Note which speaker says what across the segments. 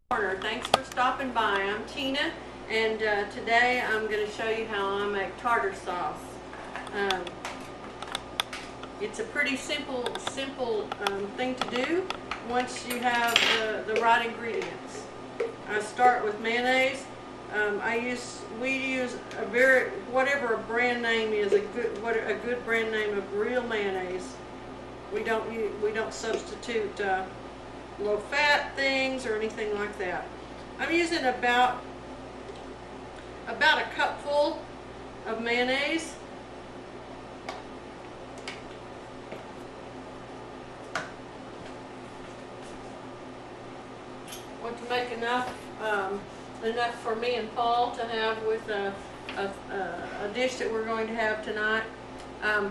Speaker 1: Tartar. Thanks for stopping by. I'm Tina, and today I'm going to show you how I make tartar sauce. It's a pretty simple thing to do once you have the right ingredients. I start with mayonnaise. We use whatever a brand name is, a good brand name of real mayonnaise. We don't substitute low fat things or anything like that. I'm using about a cupful of mayonnaise. Want to make enough for me and Paul to have with a dish that we're going to have tonight. I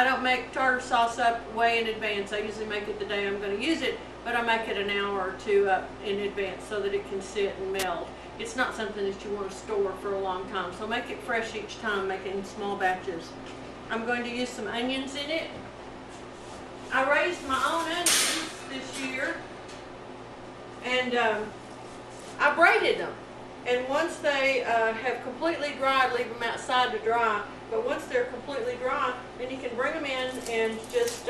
Speaker 1: don't make tartar sauce up way in advance. I usually make it the day I'm going to use it, but I make it an hour or two up in advance so that it can sit and melt. It's not something that you want to store for a long time, so make it fresh each time, make it in small batches. I'm going to use some onions in it. I raised my own onions this year, and I braided them. And once they have completely dried, leave them outside to dry. But once they're completely dry, then you can bring them in and just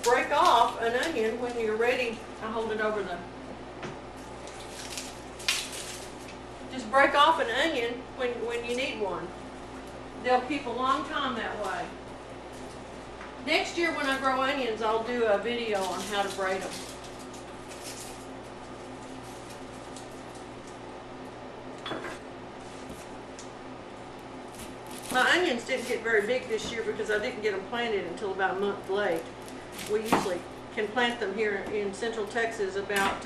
Speaker 1: break off an onion when you're ready. I hold it over the. Just break off an onion when you need one. They'll keep a long time that way. Next year when I grow onions, I'll do a video on how to braid them. My onions didn't get very big this year because I didn't get them planted until about a month late. We usually can plant them here in Central Texas about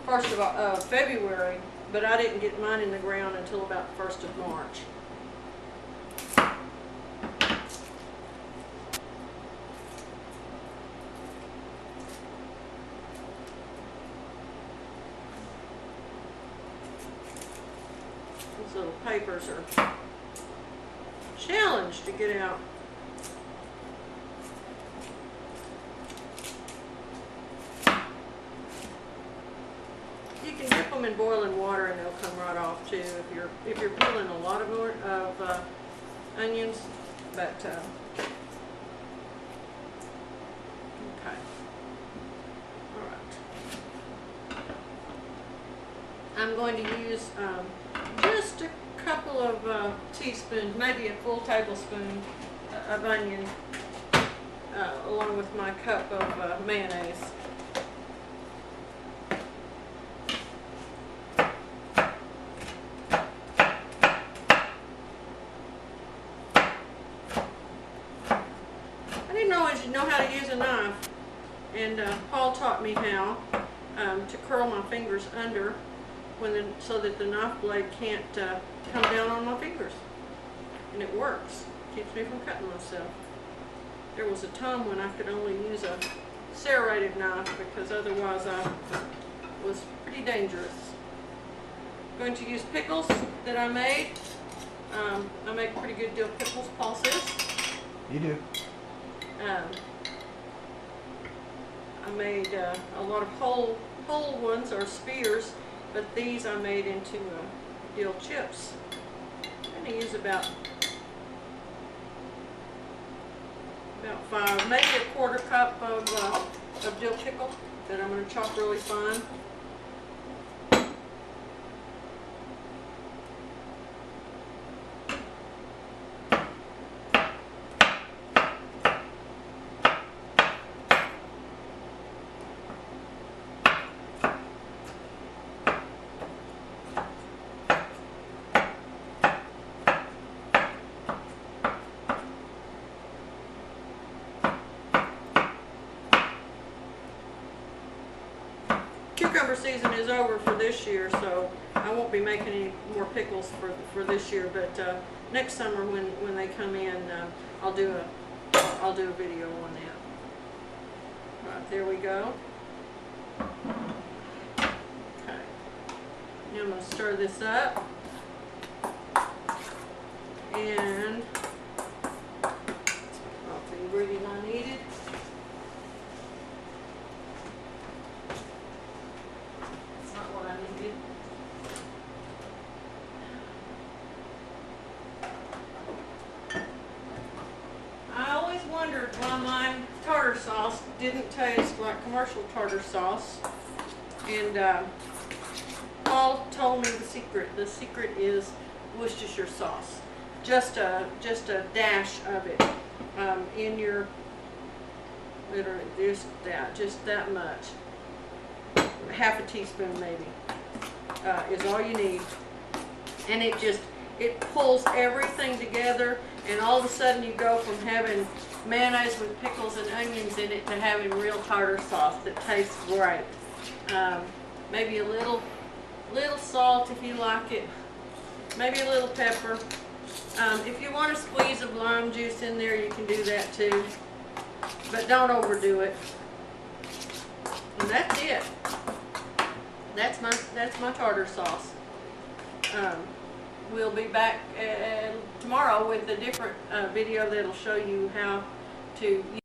Speaker 1: 1st of February, but I didn't get mine in the ground until about 1st of March. These little papers are challenge to get out. You can dip them in boiling water and they'll come right off too if you're peeling a lot of onions. But okay, all right. I'm going to use just a couple of teaspoons, maybe a full tablespoon of onion, along with my cup of mayonnaise. I didn't always know how to use a knife, and Paul taught me how to curl my fingers under so that the knife blade can't come down on my fingers, and it works. Keeps me from cutting myself. There was a time when I could only use a serrated knife because otherwise I was pretty dangerous. I'm going to use pickles that I made. I make pretty good dill pickles, Paul says.
Speaker 2: You do.
Speaker 1: I made a lot of whole ones or spears, but these I made into dill chips. I'm going to use about 5, maybe a quarter cup of dill pickle that I'm going to chop really fine. Cucumber season is over for this year, so I won't be making any more pickles for this year. But next summer, when they come in, I'll do a video on that. Right, there we go. Okay. Now I'm going to stir this up, and off the ingredient I needed. didn't taste like commercial tartar sauce. And Paul told me the secret. The secret is Worcestershire sauce. Just a dash of it in your, literally just that much. Half a teaspoon maybe is all you need. And it pulls everything together, and all of a sudden you go from having mayonnaise with pickles and onions in it to having real tartar sauce that tastes great. Maybe a little salt if you like it, maybe a little pepper. If you want to squeeze of lime juice in there, you can do that too, but don't overdo it. And that's it. That's my tartar sauce. We'll be back tomorrow with a different video that'll show you how to